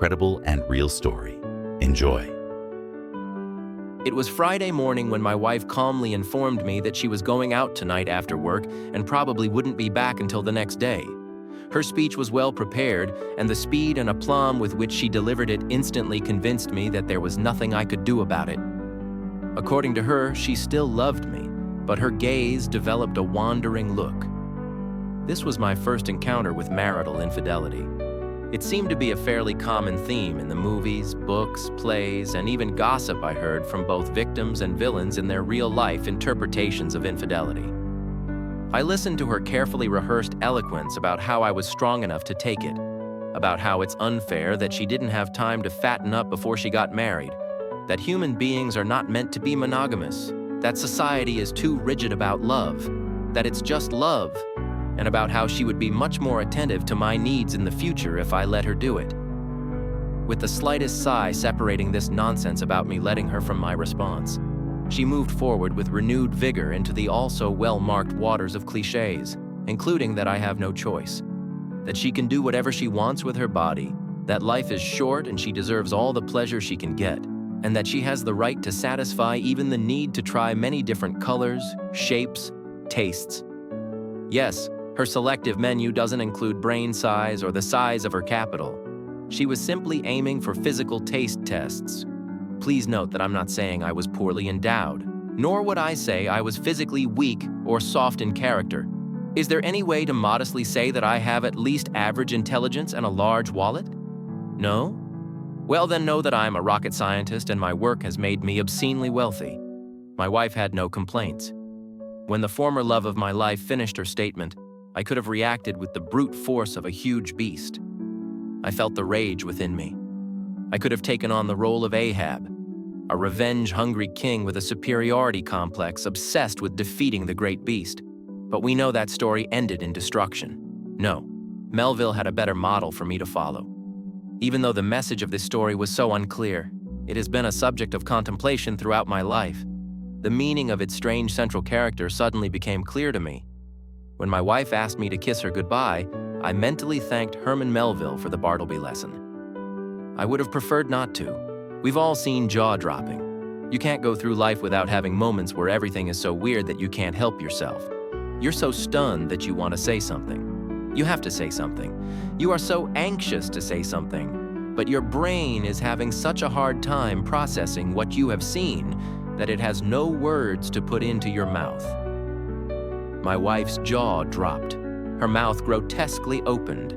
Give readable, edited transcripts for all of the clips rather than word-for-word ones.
incredible and real story. Enjoy. It was Friday morning when my wife calmly informed me that she was going out tonight after work and probably wouldn't be back until the next day. Her speech was well prepared, and the speed and aplomb with which she delivered it instantly convinced me that there was nothing I could do about it. According to her, she still loved me, but her gaze developed a wandering look. This was my first encounter with marital infidelity. It seemed to be a fairly common theme in the movies, books, plays, and even gossip I heard from both victims and villains in their real-life interpretations of infidelity. I listened to her carefully rehearsed eloquence about how I was strong enough to take it, about how it's unfair that she didn't have time to fatten up before she got married, that human beings are not meant to be monogamous, that society is too rigid about love, that it's just love, and about how she would be much more attentive to my needs in the future if I let her do it. With the slightest sigh separating this nonsense about me letting her from my response, she moved forward with renewed vigor into the also well-marked waters of cliches, including that I have no choice, that she can do whatever she wants with her body, that life is short and she deserves all the pleasure she can get, and that she has the right to satisfy even the need to try many different colors, shapes, tastes. Yes, her selective menu doesn't include brain size or the size of her capital. She was simply aiming for physical taste tests. Please note that I'm not saying I was poorly endowed, nor would I say I was physically weak or soft in character. Is there any way to modestly say that I have at least average intelligence and a large wallet? No? Well, then know that I'm a rocket scientist and my work has made me obscenely wealthy. My wife had no complaints. When the former love of my life finished her statement, I could have reacted with the brute force of a huge beast. I felt the rage within me. I could have taken on the role of Ahab, a revenge-hungry king with a superiority complex obsessed with defeating the great beast. But we know that story ended in destruction. No, Melville had a better model for me to follow. Even though the message of this story was so unclear, it has been a subject of contemplation throughout my life. The meaning of its strange central character suddenly became clear to me. When my wife asked me to kiss her goodbye, I mentally thanked Herman Melville for the Bartleby lesson. I would have preferred not to. We've all seen jaw-dropping. You can't go through life without having moments where everything is so weird that you can't help yourself. You're so stunned that you want to say something. You have to say something. You are so anxious to say something, but your brain is having such a hard time processing what you have seen that it has no words to put into your mouth. My wife's jaw dropped. Her mouth grotesquely opened.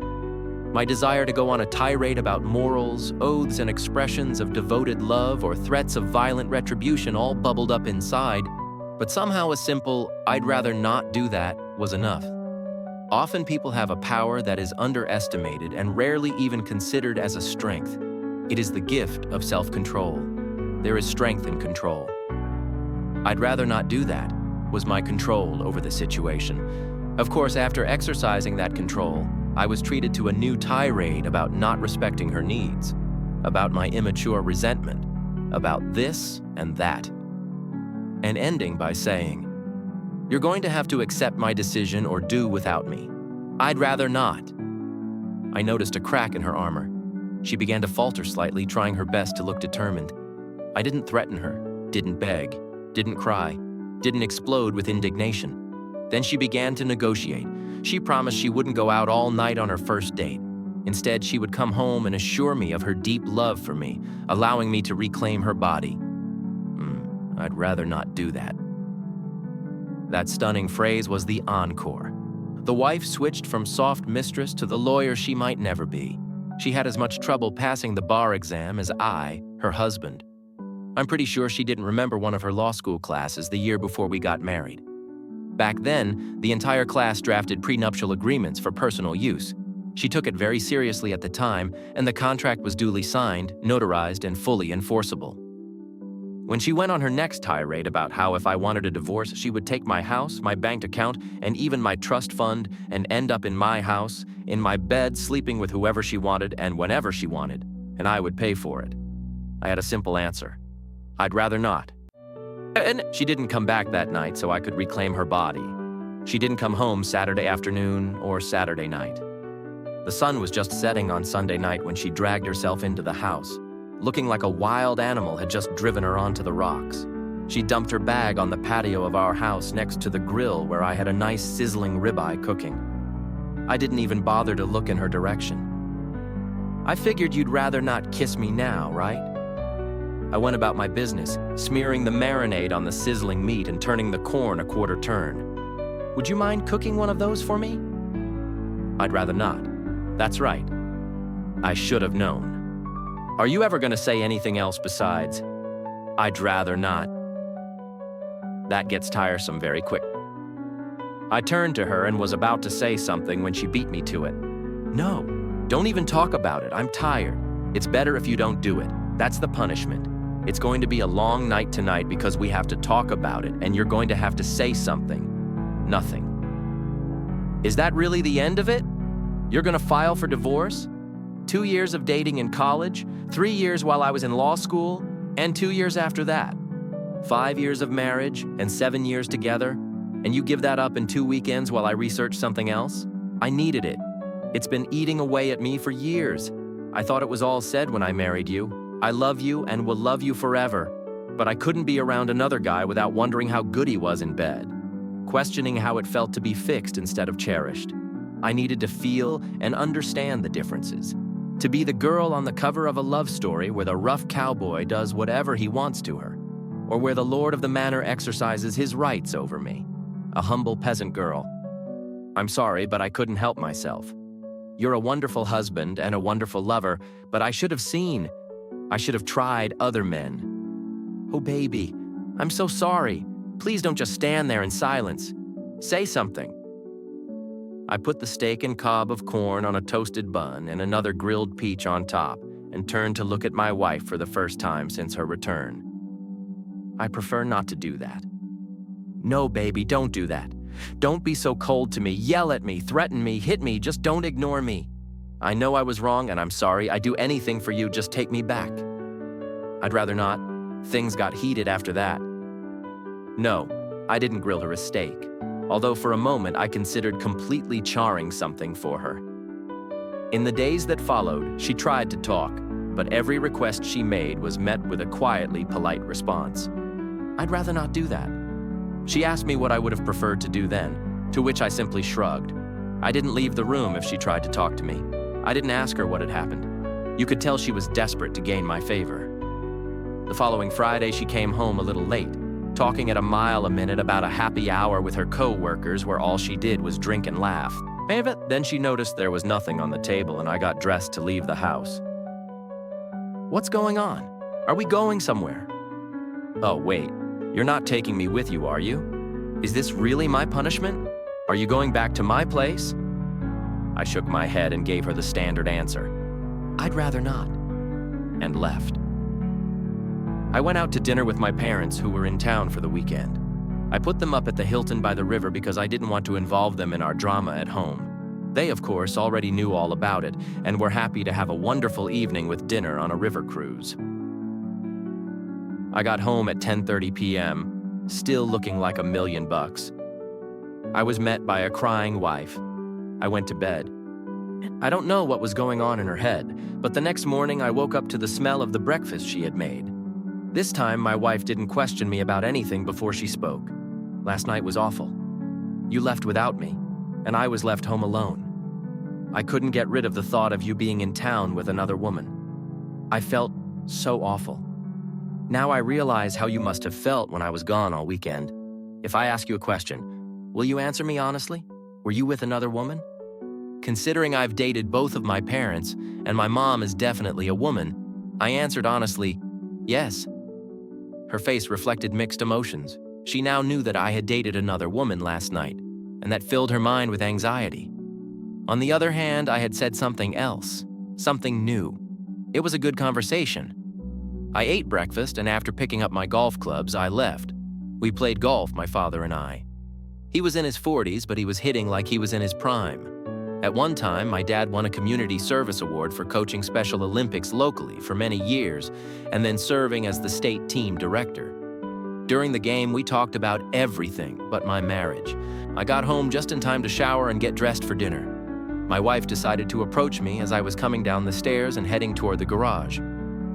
My desire to go on a tirade about morals, oaths, and expressions of devoted love or threats of violent retribution all bubbled up inside, but somehow a simple, "I'd rather not do that," was enough. Often people have a power that is underestimated and rarely even considered as a strength. It is the gift of self-control. There is strength in control. I'd rather not do that was my control over the situation. Of course, after exercising that control, I was treated to a new tirade about not respecting her needs, about my immature resentment, about this and that, and ending by saying, "You're going to have to accept my decision or do without me. I'd rather not." I noticed a crack in her armor. She began to falter slightly, trying her best to look determined. I didn't threaten her, didn't beg, didn't cry, didn't explode with indignation. Then she began to negotiate. She promised she wouldn't go out all night on her first date. Instead, she would come home and assure me of her deep love for me, allowing me to reclaim her body. I'd rather not do that. That stunning phrase was the encore. The wife switched from soft mistress to the lawyer she might never be. She had as much trouble passing the bar exam as I, her husband. I'm pretty sure she didn't remember one of her law school classes the year before we got married. Back then, the entire class drafted prenuptial agreements for personal use. She took it very seriously at the time, and the contract was duly signed, notarized, and fully enforceable. When she went on her next tirade about how if I wanted a divorce, she would take my house, my bank account, and even my trust fund and end up in my house, in my bed, sleeping with whoever she wanted and whenever she wanted, and I would pay for it, I had a simple answer. I'd rather not. And she didn't come back that night so I could reclaim her body. She didn't come home Saturday afternoon or Saturday night. The sun was just setting on Sunday night when she dragged herself into the house, looking like a wild animal had just driven her onto the rocks. She dumped her bag on the patio of our house next to the grill where I had a nice sizzling ribeye cooking. I didn't even bother to look in her direction. I figured you'd rather not kiss me now, right? I went about my business, smearing the marinade on the sizzling meat and turning the corn a quarter turn. Would you mind cooking one of those for me? I'd rather not. That's right. I should have known. Are you ever going to say anything else besides, I'd rather not? That gets tiresome very quick. I turned to her and was about to say something when she beat me to it. No, don't even talk about it. I'm tired. It's better if you don't do it. That's the punishment. It's going to be a long night tonight because we have to talk about it, and you're going to have to say something. Nothing. Is that really the end of it? You're going to file for divorce? 2 years of dating in college, 3 years while I was in law school, and 2 years after that. 5 years of marriage and 7 years together, and you give that up in 2 weekends while I research something else? I needed it. It's been eating away at me for years. I thought it was all said when I married you. I love you and will love you forever. But I couldn't be around another guy without wondering how good he was in bed, questioning how it felt to be fixed instead of cherished. I needed to feel and understand the differences. To be the girl on the cover of a love story where the rough cowboy does whatever he wants to her, or where the lord of the manor exercises his rights over me, a humble peasant girl. I'm sorry, but I couldn't help myself. You're a wonderful husband and a wonderful lover, but I should have tried other men. Oh, baby, I'm so sorry. Please don't just stand there in silence. Say something. I put the steak and cob of corn on a toasted bun and another grilled peach on top and turned to look at my wife for the first time since her return. I prefer not to do that. No, baby, don't do that. Don't be so cold to me. Yell at me, threaten me, hit me. Just don't ignore me. I know I was wrong and I'm sorry. I'd do anything for you. Just take me back. I'd rather not. Things got heated after that. No, I didn't grill her a steak, although for a moment I considered completely charring something for her. In the days that followed, she tried to talk, but every request she made was met with a quietly polite response. I'd rather not do that. She asked me what I would have preferred to do then, to which I simply shrugged. I didn't leave the room if she tried to talk to me. I didn't ask her what had happened. You could tell she was desperate to gain my favor. The following Friday, she came home a little late, talking at a mile a minute about a happy hour with her co-workers where all she did was drink and laugh. Then she noticed there was nothing on the table and I got dressed to leave the house. What's going on? Are we going somewhere? Oh, wait. You're not taking me with you, are you? Is this really my punishment? Are you going back to my place? I shook my head and gave her the standard answer. I'd rather not. And left. I went out to dinner with my parents who were in town for the weekend. I put them up at the Hilton by the river because I didn't want to involve them in our drama at home. They, of course, already knew all about it and were happy to have a wonderful evening with dinner on a river cruise. I got home at 10:30 p.m., still looking like $1 million. I was met by a crying wife. I went to bed. I don't know what was going on in her head, but the next morning I woke up to the smell of the breakfast she had made. This time, my wife didn't question me about anything before she spoke. Last night was awful. You left without me, and I was left home alone. I couldn't get rid of the thought of you being in town with another woman. I felt so awful. Now I realize how you must have felt when I was gone all weekend. If I ask you a question, will you answer me honestly? Were you with another woman? Considering I've dated both of my parents, and my mom is definitely a woman, I answered honestly, yes. Her face reflected mixed emotions. She now knew that I had dated another woman last night, and that filled her mind with anxiety. On the other hand, I had said something else, something new. It was a good conversation. I ate breakfast, and after picking up my golf clubs, I left. We played golf, my father and I. He was in his 40s, but he was hitting like he was in his prime. At one time, my dad won a community service award for coaching Special Olympics locally for many years, and then serving as the state team director. During the game, we talked about everything but my marriage. I got home just in time to shower and get dressed for dinner. My wife decided to approach me as I was coming down the stairs and heading toward the garage.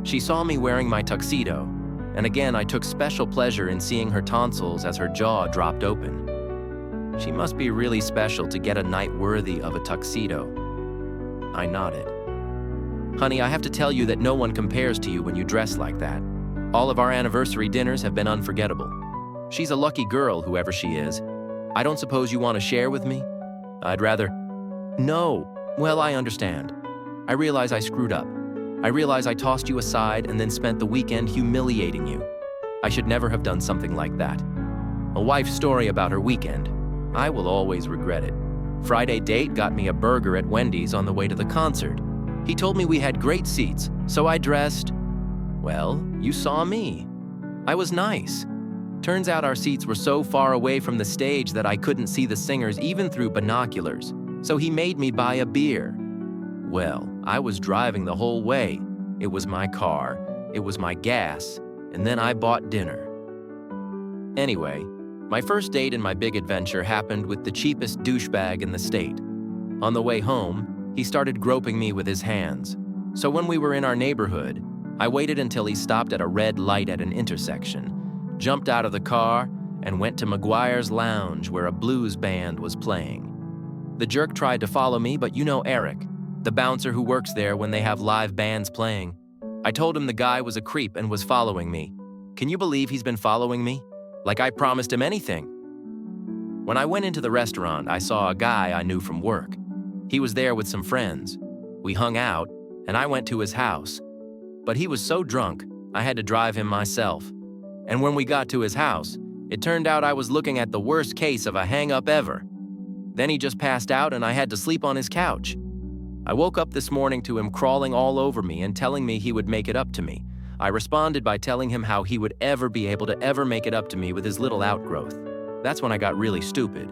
She saw me wearing my tuxedo, and again I took special pleasure in seeing her tonsils as her jaw dropped open. She must be really special to get a night worthy of a tuxedo. I nodded. Honey, I have to tell you that no one compares to you when you dress like that. All of our anniversary dinners have been unforgettable. She's a lucky girl, whoever she is. I don't suppose you want to share with me? I'd rather... No. Well, I understand. I realize I screwed up. I realize I tossed you aside and then spent the weekend humiliating you. I should never have done something like that. A wife's story about her weekend. I will always regret it. Friday date got me a burger at Wendy's on the way to the concert. He told me we had great seats, so I dressed... Well, you saw me. I was nice. Turns out our seats were so far away from the stage that I couldn't see the singers even through binoculars, so he made me buy a beer. Well, I was driving the whole way. It was my car, it was my gas, and then I bought dinner. Anyway, my first date in my big adventure happened with the cheapest douchebag in the state. On the way home, he started groping me with his hands. So when we were in our neighborhood, I waited until he stopped at a red light at an intersection, jumped out of the car, and went to McGuire's Lounge where a blues band was playing. The jerk tried to follow me, but you know Eric, the bouncer who works there when they have live bands playing. I told him the guy was a creep and was following me. Can you believe he's been following me? Like I promised him anything. When I went into the restaurant, I saw a guy I knew from work. He was there with some friends. We hung out, and I went to his house. But he was so drunk, I had to drive him myself. And when we got to his house, it turned out I was looking at the worst case of a hang-up ever. Then he just passed out and I had to sleep on his couch. I woke up this morning to him crawling all over me and telling me he would make it up to me. I responded by telling him how he would ever be able to ever make it up to me with his little outgrowth. That's when I got really stupid.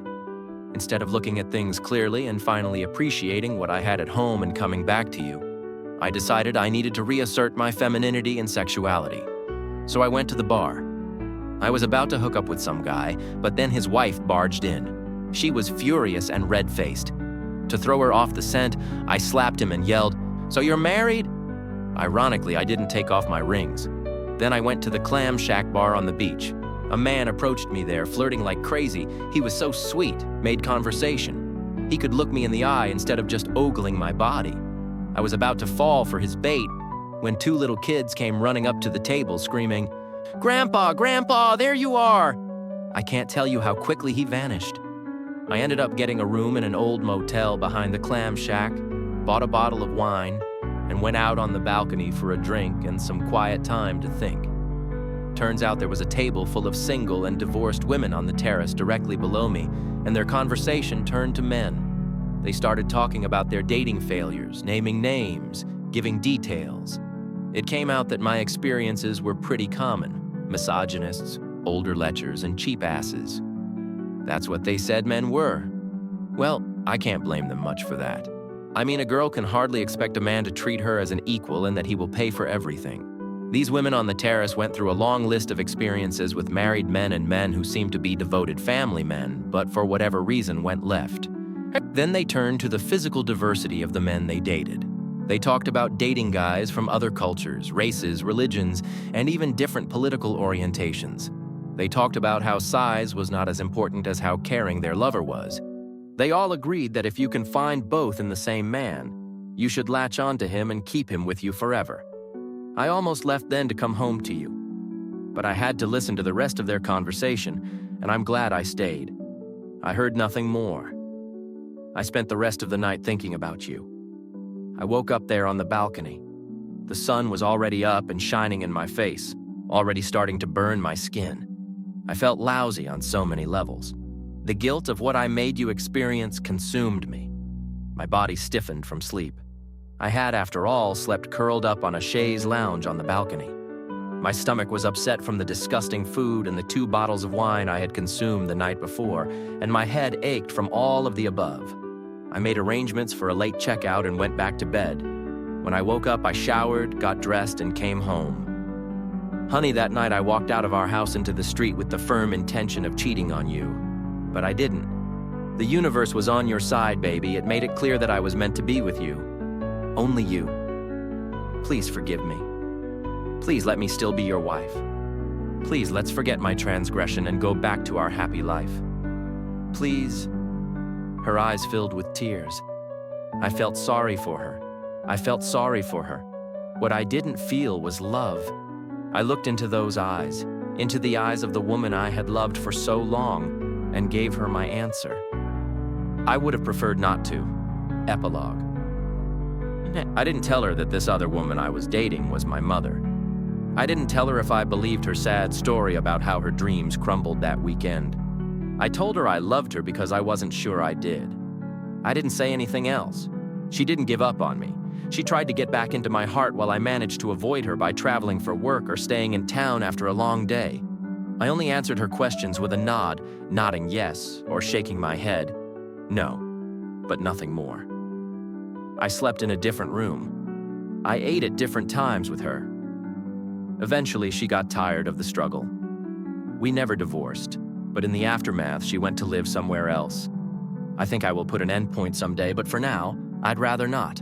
Instead of looking at things clearly and finally appreciating what I had at home and coming back to you, I decided I needed to reassert my femininity and sexuality. So I went to the bar. I was about to hook up with some guy, but then his wife barged in. She was furious and red-faced. To throw her off the scent, I slapped him and yelled, "So you're married?" Ironically, I didn't take off my rings. Then I went to the Clam Shack bar on the beach. A man approached me there, flirting like crazy. He was so sweet, made conversation. He could look me in the eye instead of just ogling my body. I was about to fall for his bait when two little kids came running up to the table screaming, "Grandpa, Grandpa, there you are!" I can't tell you how quickly he vanished. I ended up getting a room in an old motel behind the Clam Shack, bought a bottle of wine, and went out on the balcony for a drink and some quiet time to think. Turns out there was a table full of single and divorced women on the terrace directly below me, and their conversation turned to men. They started talking about their dating failures, naming names, giving details. It came out that my experiences were pretty common. Misogynists, older lechers, and cheap asses. That's what they said men were. Well, I can't blame them much for that. I mean, a girl can hardly expect a man to treat her as an equal and that he will pay for everything. These women on the terrace went through a long list of experiences with married men and men who seemed to be devoted family men, but for whatever reason went left. Then they turned to the physical diversity of the men they dated. They talked about dating guys from other cultures, races, religions, and even different political orientations. They talked about how size was not as important as how caring their lover was. They all agreed that if you can find both in the same man, you should latch onto him and keep him with you forever. I almost left then to come home to you, but I had to listen to the rest of their conversation, and I'm glad I stayed. I heard nothing more. I spent the rest of the night thinking about you. I woke up there on the balcony. The sun was already up and shining in my face, already starting to burn my skin. I felt lousy on so many levels. The guilt of what I made you experience consumed me. My body stiffened from sleep. I had, after all, slept curled up on a chaise lounge on the balcony. My stomach was upset from the disgusting food and the 2 bottles of wine I had consumed the night before, and my head ached from all of the above. I made arrangements for a late checkout and went back to bed. When I woke up, I showered, got dressed, and came home. Honey, that night I walked out of our house into the street with the firm intention of cheating on you, but I didn't. The universe was on your side, baby. It made it clear that I was meant to be with you. Only you. Please forgive me. Please let me still be your wife. Please, let's forget my transgression and go back to our happy life. Please. Her eyes filled with tears. I felt sorry for her. I felt sorry for her. What I didn't feel was love. I looked into those eyes, into the eyes of the woman I had loved for so long, and gave her my answer. I would have preferred not to. Epilogue. I didn't tell her that this other woman I was dating was my mother. I didn't tell her if I believed her sad story about how her dreams crumbled that weekend. I told her I loved her because I wasn't sure I did. I didn't say anything else. She didn't give up on me. She tried to get back into my heart while I managed to avoid her by traveling for work or staying in town after a long day. I only answered her questions with a nod, nodding yes, or shaking my head. No, but nothing more. I slept in a different room. I ate at different times with her. Eventually, she got tired of the struggle. We never divorced, but in the aftermath, she went to live somewhere else. I think I will put an end point someday, but for now, I'd rather not.